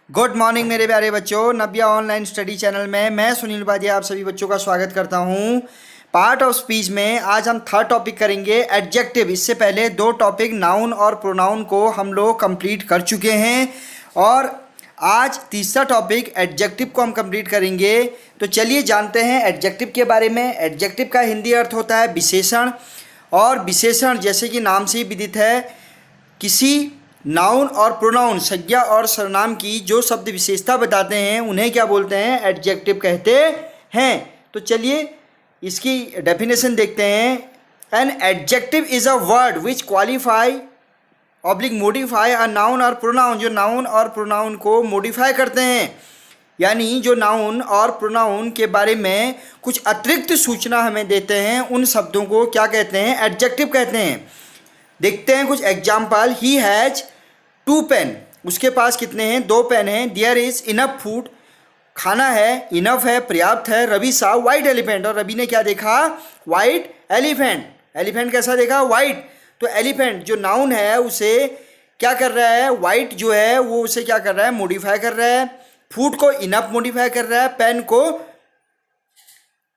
Good morning मेरे प्यारे बच्चों। नव्या ऑनलाइन स्टडी चैनल में मैं सुनील उपाध्याय आप सभी बच्चों का स्वागत करता हूं। पार्ट ऑफ स्पीच में आज हम थर्ड टॉपिक करेंगे एडजेक्टिव। इससे पहले दो टॉपिक नाउन और प्रोनाउन को हम लोग कंप्लीट कर चुके हैं और आज तीसरा टॉपिक एडजेक्टिव को हम कंप्लीट करेंगे। तो चलिए जानते हैं एडजेक्टिव के बारे में। एडजेक्टिव का हिंदी अर्थ होता है विशेषण, और विशेषण जैसे कि नाम से ही विदित है, किसी नाउन और प्रोनाउन संज्ञा और सर्वनाम की जो शब्द विशेषता बताते हैं उन्हें क्या बोलते हैं? एडजेक्टिव कहते हैं। तो चलिए इसकी डेफिनेशन देखते हैं। An adjective is a word which qualify oblique modify a noun और प्रोनाउन, जो नाउन और प्रोनाउन को मॉडिफाई करते हैं, यानी जो नाउन और प्रोनाउन के बारे में कुछ अतिरिक्त सूचना हमें देते हैं, उन शब्दों को क्या कहते हैं? एडजेक्टिव कहते हैं। देखते हैं कुछ एग्जाम्पल। ही हैज 2 पेन, उसके पास कितने हैं? 2 पेन हैं। देयर इज इनफ फूड, खाना है, इनफ है, पर्याप्त है। रवि सा वाइट एलिफेंट, और रवि ने क्या देखा? White elephant. एलिफेंट कैसा देखा? वाइट। तो एलिफेंट जो नाउन है उसे क्या कर रहा है? वाइट जो है वो उसे क्या कर रहा है? मॉडिफाई कर रहा है। फूड को इनफ मॉडिफाई कर रहा है। पेन को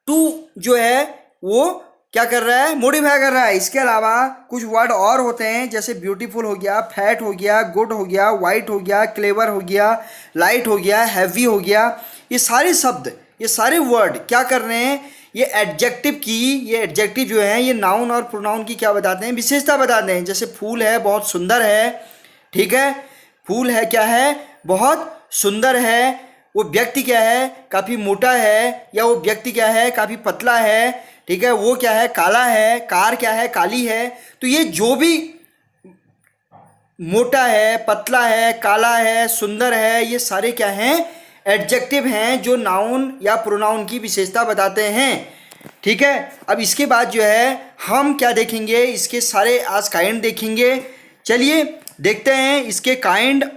टू जो है वो क्या कर रहा है? मॉडिफाई कर रहा है। इसके अलावा कुछ वर्ड और होते हैं, जैसे ब्यूटीफुल हो गया, फैट हो गया, गुड हो गया, वाइट हो गया, क्लेवर हो गया, लाइट हो गया, हैवी हो गया। ये सारे शब्द, ये सारे वर्ड क्या कर रहे हैं? ये एडजेक्टिव जो है ये नाउन और प्रोनाउन की क्या बताते हैं? विशेषता बताते हैं। जैसे फूल है, बहुत सुंदर है, ठीक है। फूल है, क्या है? बहुत सुंदर है। वो व्यक्ति क्या है? काफ़ी मोटा है, या वो व्यक्ति क्या है? काफ़ी पतला है, ठीक है। वो क्या है? काला है। कार क्या है? काली है। तो ये जो भी मोटा है, पतला है, काला है, सुंदर है, ये सारे क्या हैं? एडजेक्टिव हैं जो नाउन या प्रोनाउन की विशेषता बताते हैं, ठीक है। अब इसके बाद जो है हम क्या देखेंगे? इसके सारे आज काइंड देखेंगे। चलिए देखते हैं इसके काइंड,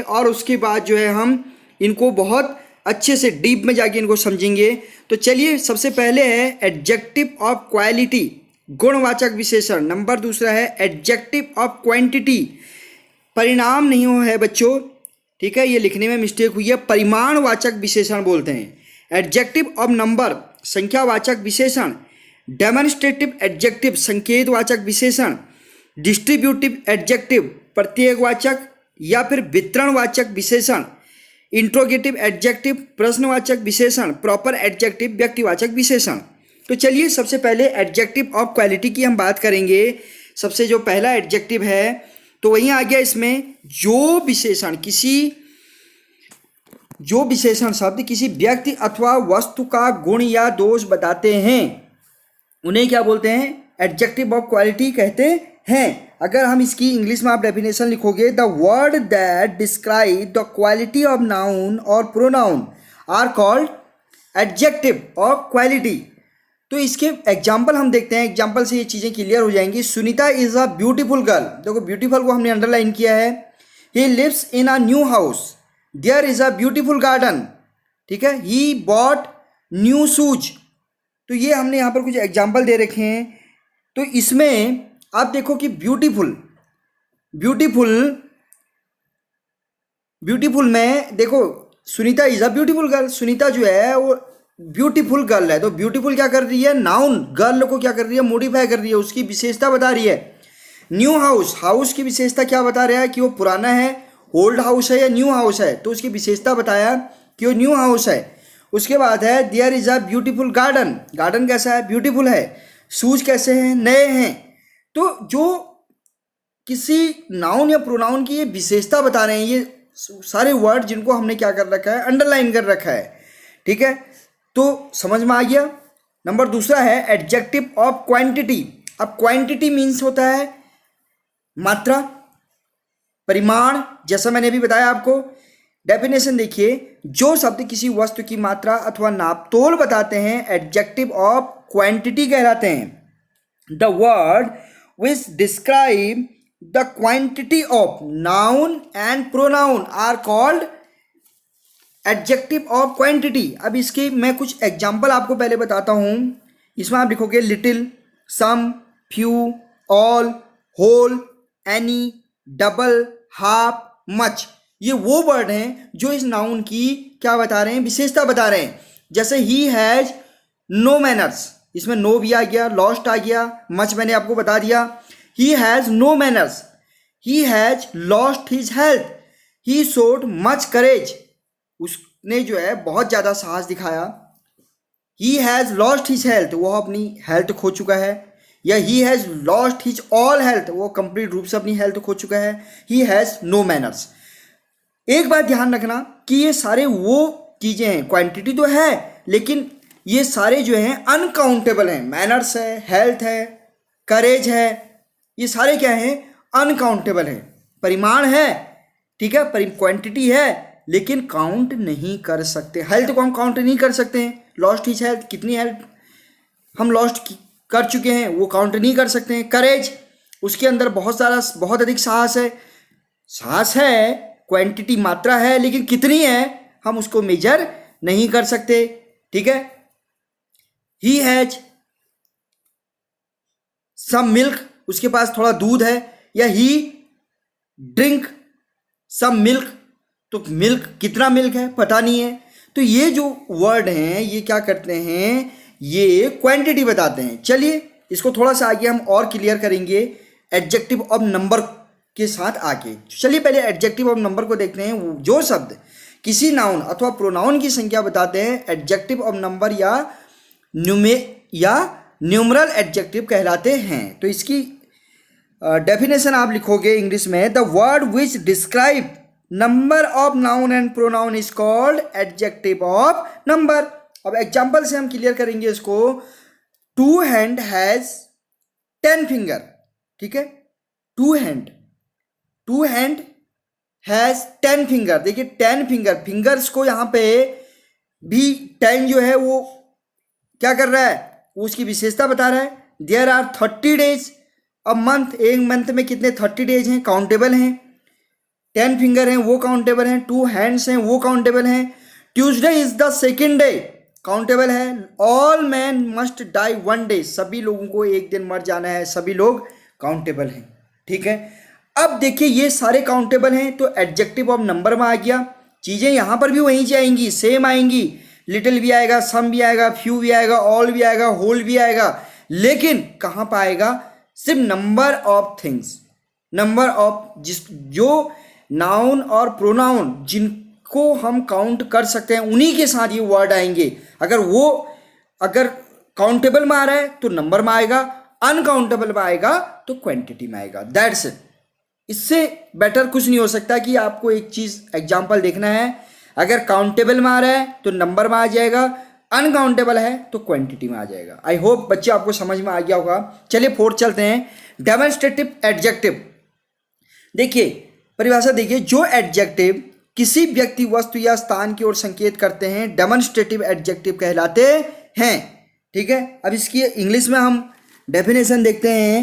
और उसके बाद जो है हम इनको बहुत अच्छे से डीप में जाके इनको समझेंगे। तो चलिए सबसे पहले है एडजेक्टिव ऑफ क्वालिटी, गुणवाचक विशेषण। नंबर दूसरा है एडजेक्टिव ऑफ क्वांटिटी, परिणाम नहीं हो है बच्चों, ठीक है, ये लिखने में मिस्टेक हुई है, परिमाणवाचक विशेषण बोलते हैं। एडजेक्टिव ऑफ नंबर, संख्यावाचक विशेषण। डेमोन्स्ट्रेटिव एडजेक्टिव, संकेतवाचक विशेषण। डिस्ट्रीब्यूटिव एडजेक्टिव, प्रत्येकवाचक या फिर वितरणवाचक विशेषण। इंट्रोगेटिव एडजेक्टिव, प्रश्नवाचक विशेषण। प्रॉपर एडजेक्टिव, व्यक्तिवाचक विशेषण। तो चलिए सबसे पहले एडजेक्टिव ऑफ क्वालिटी की हम बात करेंगे। सबसे जो पहला एडजेक्टिव है तो वहीं आ गया इसमें जो विशेषण शब्द किसी व्यक्ति अथवा वस्तु का गुण या दोष बताते हैं उन्हें क्या बोलते हैं? एडजेक्टिव ऑफ क्वालिटी कहते हैं। अगर हम इसकी इंग्लिश में आप डेफिनेशन लिखोगे, the word that describe the quality of noun और pronoun are called adjective of quality. तो इसके एग्जाम्पल हम देखते हैं, एग्जाम्पल से ये चीज़ें क्लियर हो जाएंगी। Sunita is a beautiful girl, देखो ब्यूटीफुल को हमने अंडरलाइन किया है। He lives in a new house, there is a beautiful garden, ठीक है। He bought new shoes. तो ये हमने यहाँ पर कुछ एग्जाम्पल दे रखे हैं। तो इसमें आप देखो कि ब्यूटीफुल में देखो Sunita is a beautiful girl, Sunita जो है वो ब्यूटीफुल गर्ल है। तो ब्यूटीफुल क्या कर रही है? नाउन गर्ल को क्या कर रही है? मॉडिफाई कर रही है, उसकी विशेषता बता रही है। न्यू हाउस, हाउस की विशेषता क्या बता रहा है? कि वो पुराना है, ओल्ड हाउस है या न्यू हाउस है, तो उसकी विशेषता बताया कि वो न्यू हाउस है। उसके बाद है there is a beautiful garden, garden कैसा है? ब्यूटीफुल है। शूज कैसे हैं? नए हैं। तो जो किसी नाउन या प्रोनाउन की ये विशेषता बता रहे हैं, ये सारे वर्ड जिनको हमने क्या कर रखा है? अंडरलाइन कर रखा है, ठीक है। तो समझ में आ गया। नंबर दूसरा है एडजेक्टिव ऑफ क्वांटिटी। अब क्वांटिटी मीन्स होता है मात्रा, परिमाण, जैसा मैंने अभी बताया आपको। डेफिनेशन देखिए, जो शब्द किसी वस्तु की मात्रा अथवा नापतोल बताते हैं एडजेक्टिव ऑफ क्वांटिटी कहलाते हैं। The word which describe the quantity of noun and pronoun are called adjective of quantity. अब इसके मैं कुछ एग्जाम्पल आपको पहले बताता हूँ। इसमें आप लिखोगे little, some, few, all, whole, any, double, half, much. ये वो वर्ड हैं जो इस नाउन की क्या बता रहे हैं, विशेषता बता रहे हैं। जैसे ही हैज नो मैनर्स, इसमें नो भी आ गया, लॉस्ट आ गया, मच मैंने आपको बता दिया। He has no manners, he has lost his health, he showed much courage, उसने जो है बहुत ज़्यादा साहस दिखाया। He has lost his health, वो अपनी हेल्थ खो चुका है। या he has lost his all health, वो कंप्लीट रूप से अपनी हेल्थ खो चुका है। He has no manners. एक बात ध्यान रखना कि ये सारे वो चीज़ें हैं, क्वांटिटी तो है लेकिन ये सारे जो हैं अनकाउंटेबल हैं। मैनर्स है, हेल्थ है, करेज है, ये सारे क्या हैं, अनकाउंटेबल हैं। परिमाण है, ठीक है, क्वांटिटी है लेकिन काउंट नहीं कर सकते। हेल्थ को हम काउंट नहीं कर सकते हैं। लॉस्ट हिज हेल्थ, कितनी हेल्थ हम लॉस्ट कर चुके हैं वो काउंट नहीं कर सकते हैं। करेज, उसके अंदर बहुत अधिक साहस है। साहस है, क्वांटिटी मात्रा है, लेकिन कितनी है हम उसको मेजर नहीं कर सकते, ठीक है। ही हैज सम मिल्क, उसके पास थोड़ा दूध है। या ही ड्रिंक सम मिल्क, तो मिल्क, कितना मिल्क है पता नहीं है। तो ये जो वर्ड हैं ये क्या करते हैं, ये क्वांटिटी बताते हैं। चलिए इसको थोड़ा सा आगे हम और क्लियर करेंगे एडजेक्टिव ऑफ नंबर के साथ आगे। चलिए पहले एडजेक्टिव ऑफ नंबर को देखते हैं। जो शब्द किसी नाउन अथवा प्रोनाउन की संख्या बताते हैं एडजेक्टिव ऑफ नंबर या न्यूमरल एडजेक्टिव कहलाते हैं। तो इसकी डेफिनेशन आप लिखोगे इंग्लिश में, the word which describe number of noun and pronoun is called adjective of number. अब एग्जाम्पल से हम क्लियर करेंगे इसको। टू हैंड हैज 10 फिंगर, ठीक है। Two hand has 10 finger. देखिए 10 फिंगर्स को यहां पे भी 10 जो है वो क्या कर रहा है, वो उसकी विशेषता बता रहा है। There are 30 days a month, एक मंथ में कितने 30 डेज हैं, काउंटेबल हैं। 10 फिंगर हैं वो काउंटेबल हैं, 2 हैंड्स हैं वो काउंटेबल हैं। Tuesday is the second day, countable है। All man must die one day, सभी लोगों को एक दिन मर जाना है, सभी लोग काउंटेबल हैं, ठीक है। अब देखिए ये सारे काउंटेबल हैं तो एडजेक्टिव ऑफ नंबर में आ गया। चीज़ें यहाँ पर भी वहीं से आएंगी, सेम आएंगी। लिटिल भी आएगा, सम भी आएगा, फ्यू भी आएगा, ऑल भी आएगा, होल भी आएगा, लेकिन कहाँ पर आएगा, सिर्फ number of things, number of जो नाउन और प्रोनाउन जिनको हम काउंट कर सकते हैं उन्हीं के साथ ये वर्ड आएंगे। अगर काउंटेबल में आ रहा है तो नंबर में आएगा, अनकाउंटेबल में आएगा तो क्वांटिटी में आएगा। That's it. इससे बेटर कुछ नहीं हो सकता कि आपको एक चीज़ एग्जाम्पल देखना है। अगर काउंटेबल में आ रहा है तो नंबर में आ जाएगा, अनकाउंटेबल है तो क्वांटिटी में आ जाएगा। आई होप बच्चे आपको समझ में आ गया होगा। चलिए फोर्थ चलते हैं, डेमोन्स्ट्रेटिव एडजेक्टिव। देखिए परिभाषा देखिए, जो एडजेक्टिव किसी व्यक्ति, वस्तु या स्थान की ओर संकेत करते हैं डेमोन्स्ट्रेटिव एडजेक्टिव कहलाते हैं, ठीक है। अब इसकी इंग्लिश में हम डेफिनेशन देखते हैं।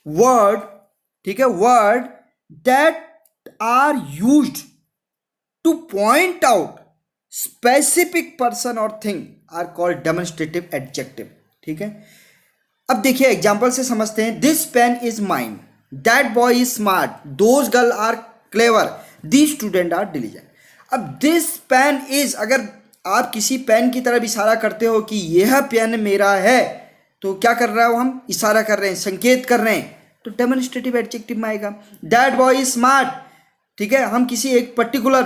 वर्ड, ठीक है, word that are used to point out specific person और thing are called demonstrative adjective, ठीक है। अब देखिए एग्जाम्पल से समझते हैं। This pen is mine, that boy is smart, those girl are clever, these student are diligent. अब this pen is, अगर आप किसी पेन की तरफ इशारा करते हो कि यह पेन मेरा है, तो क्या कर रहा है, हम इशारा कर रहे हैं, संकेत कर रहे हैं, तो डेमोन्स्ट्रेटिव एडजेक्टिव में आएगा। दैट बॉय इज स्मार्ट, ठीक है, हम किसी एक पर्टिकुलर,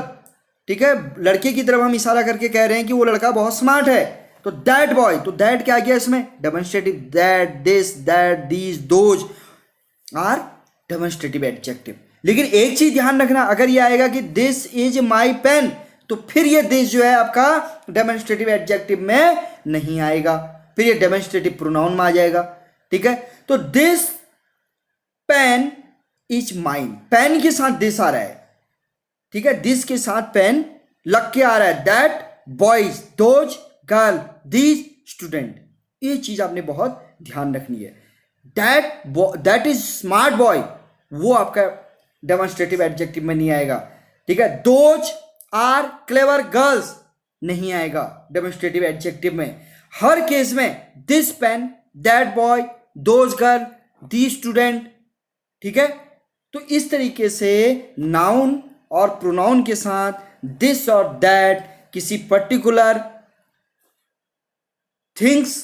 ठीक है, लड़के की तरफ हम इशारा करके कह रहे हैं कि वो लड़का बहुत स्मार्ट है, तो दैट बॉय, तो दैट क्या आ गया इसमें, demonstrative. That, this, that, these, those are demonstrative adjective. लेकिन एक चीज ध्यान रखना, अगर ये आएगा कि दिस इज माई पेन, तो फिर ये दिस जो है आपका डेमोन्स्ट्रेटिव एडजेक्टिव में नहीं आएगा, फिर ये डेमोन्स्ट्रेटिव प्रोनाउन में आ जाएगा, ठीक है। तो this pen is mine, pen के साथ दिस आ रहा है, ठीक है, दिस के साथ पेन लग के आ रहा है। That boys, those girl, these student, ये चीज आपने बहुत ध्यान रखनी है। दैट इज स्मार्ट बॉय, वो आपका डेमोन्स्ट्रेटिव एडजेक्टिव में नहीं आएगा, ठीक है। दोज आर क्लेवर गर्ल्स नहीं आएगा डेमोन्स्ट्रेटिव एडजेक्टिव में। हर केस में this pen, that boy, those girl, the student, ठीक है। तो इस तरीके से नाउन और प्रोनाउन के साथ दिस और दैट किसी पर्टिकुलर थिंग्स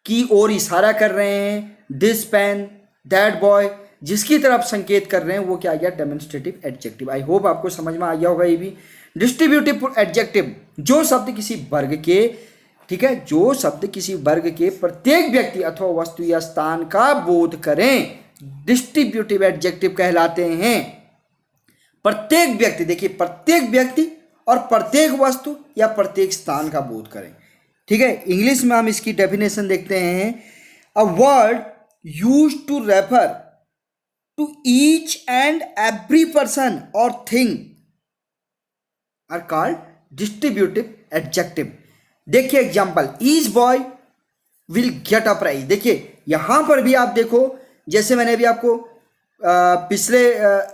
की ओर इशारा कर रहे हैं, दिस पेन, दैट बॉय, जिसकी तरफ संकेत कर रहे हैं वो क्या आ गया, डेमोन्स्ट्रेटिव एडजेक्टिव। आई होप आपको समझ में आ गया होगा ये भी। डिस्ट्रीब्यूटिव एडजेक्टिव, जो शब्द किसी वर्ग के, ठीक है, जो शब्द किसी वर्ग के प्रत्येक व्यक्ति अथवा वस्तु या स्थान का बोध करें, डिस्ट्रीब्यूटिव एडजेक्टिव कहलाते हैं। प्रत्येक व्यक्ति, देखिए प्रत्येक व्यक्ति और प्रत्येक वस्तु या प्रत्येक स्थान का बोध करें, ठीक है। इंग्लिश में हम इसकी डेफिनेशन देखते हैं, a word used to refer to each and every person और thing are called distributive adjective. देखिए example, each boy will get a prize. देखिए यहां पर भी आप देखो, जैसे मैंने अभी आपको पिछले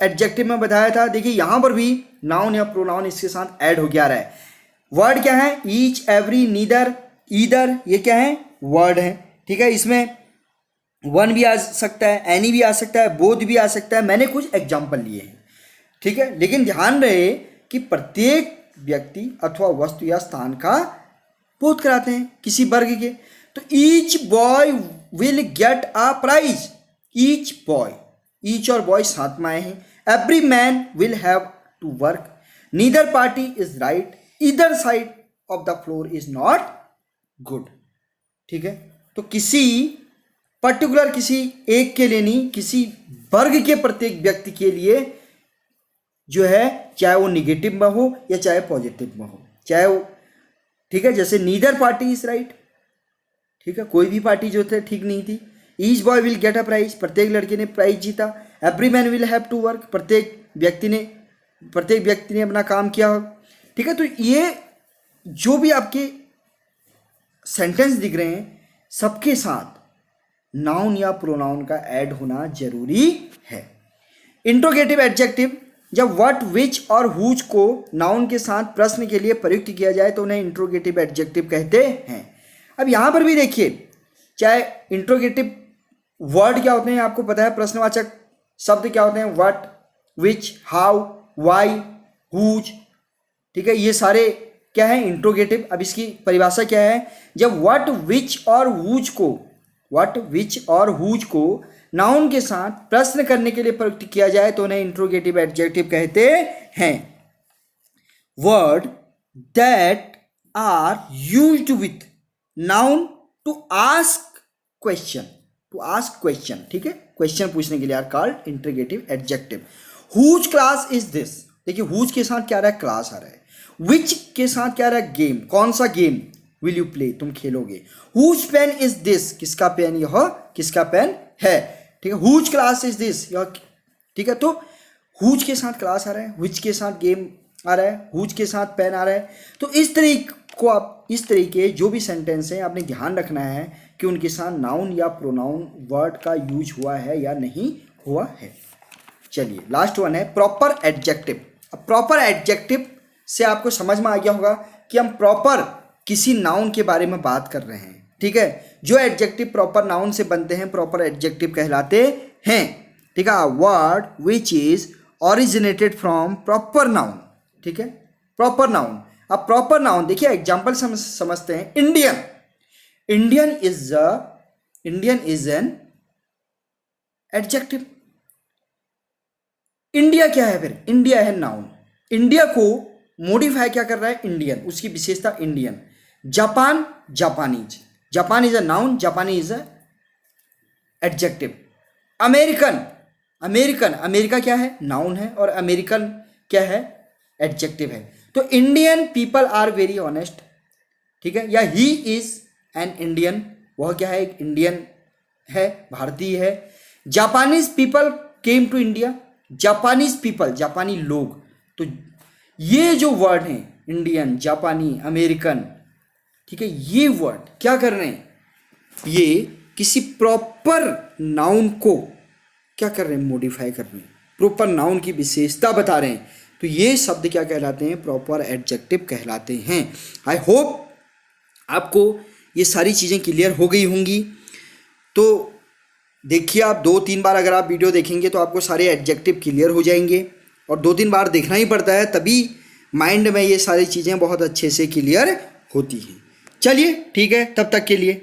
एडजेक्टिव में बताया था, देखिए यहां पर भी नाउन या प्रोनाउन इसके साथ ऐड हो गया रहा है। वर्ड क्या है, ईच, एवरी, नीदर, ईदर, ये क्या है, वर्ड है, ठीक है। इसमें वन भी आ सकता है, एनी भी आ सकता है, बोथ भी आ सकता है। मैंने कुछ एग्जाम्पल लिए हैं, ठीक है। लेकिन ध्यान रहे कि प्रत्येक व्यक्ति अथवा वस्तु या स्थान का बोध कराते हैं किसी वर्ग के। तो each boy will get a prize, each boy, each और बॉय साथ में आए हैं। Every man will have to work, neither party is right, either side of the floor is not good, ठीक है। तो किसी पर्टिकुलर, किसी एक के लिए नहीं, किसी वर्ग के प्रत्येक व्यक्ति के लिए जो है, चाहे वो निगेटिव में हो या चाहे पॉजिटिव में हो, चाहे वो, ठीक है। जैसे नीदर पार्टी इज राइट, ठीक है, कोई भी पार्टी जो थे ठीक नहीं थी। Each boy will get a prize, प्रत्येक लड़के ने प्राइज जीता। Every man will have to work, प्रत्येक व्यक्ति ने अपना काम किया हो, ठीक है। तो ये जो भी आपके सेंटेंस दिख रहे हैं, सबके साथ नाउन या प्रोनाउन का ऐड होना जरूरी है। इंट्रोगेटिव एडजेक्टिव, जब व्हाट, विच और हुज को नाउन के साथ प्रश्न के लिए प्रयुक्त किया जाए तो उन्हें इंट्रोगेटिव एडजेक्टिव कहते हैं। अब यहां पर भी देखिए, चाहे इंट्रोगेटिव वर्ड क्या होते हैं आपको पता है, प्रश्नवाचक शब्द क्या होते हैं, what, which, how, why, whose, ठीक है, ये सारे क्या है, इंट्रोगेटिव। अब इसकी परिभाषा क्या है, जब व्हाट, विच और हुज को, व्हाट, विच और हुज को नाउन के साथ प्रश्न करने के लिए प्रयुक्त किया जाए तो उन्हें इंट्रोगेटिव एडजेक्टिव कहते हैं। Word that are used with noun to ask question, ठीक है, क्वेश्चन पूछने के लिए are called interrogative adjective. Whose class is this, देखिए हुज के साथ क्या आ रहा है, क्लास आ रहा है। विच के साथ क्या आ रहा है, गेम, कौन सा गेम, विल यू प्ले, तुम खेलोगे। हुज पेन इज दिस, किसका पेन यह, किसका पेन है, ठीक है। हुज क्लास इज दिस, यह, ठीक है। तो हुज के साथ क्लास आ रहा है, विच के साथ गेम आ रहा है, हुज के साथ पेन आ रहा है। तो इस तरीके को आप, इस तरीके जो भी सेंटेंस हैं आपने ध्यान रखना है कि उनके साथ नाउन या प्रोनाउन वर्ड का यूज हुआ है या नहीं हुआ है। चलिए लास्ट वन है प्रॉपर एडजेक्टिव। अब प्रॉपर एडजेक्टिव से आपको समझ में आ गया होगा कि हम प्रॉपर किसी नाउन के बारे में बात कर रहे हैं, ठीक है। जो एडजेक्टिव प्रॉपर नाउन से बनते हैं प्रॉपर एडजेक्टिव कहलाते हैं, ठीक है। Word which is originated from proper noun, ठीक है, प्रॉपर नाउन। अब प्रॉपर नाउन देखिए एग्जांपल समझते हैं। Indian, Indian is an adjective. India क्या है फिर, इंडिया है नाउन। इंडिया को मॉडिफाई क्या कर रहा है, इंडियन, उसकी विशेषता Indian. Japan, Japanese, Japan is a noun, जापानी is a adjective. American, American, America क्या है, नाउन है, और अमेरिकन क्या है, एडजेक्टिव है। तो Indian people are very honest, ठीक है, या ही इज एन इंडियन, वह क्या है, एक इंडियन है, भारतीय है। Japanese people came to India, Japanese people, जापानी लोग। तो ये जो वर्ड हैं, इंडियन, जापानी, अमेरिकन, ठीक है, ये वर्ड क्या कर रहे हैं, ये किसी प्रॉपर नाउन को क्या कर रहे हैं, मॉडिफाई कर रहे हैं, प्रॉपर नाउन की विशेषता बता रहे हैं। तो ये शब्द क्या कहलाते हैं, प्रॉपर एडजेक्टिव कहलाते हैं। आई होप आपको ये सारी चीज़ें क्लियर हो गई होंगी। तो देखिए आप 2-3 बार अगर आप वीडियो देखेंगे तो आपको सारे एडजेक्टिव क्लियर हो जाएंगे, और 2-3 बार देखना ही पड़ता है, तभी माइंड में ये सारी चीज़ें बहुत अच्छे से क्लियर होती हैं। चलिए ठीक है, तब तक के लिए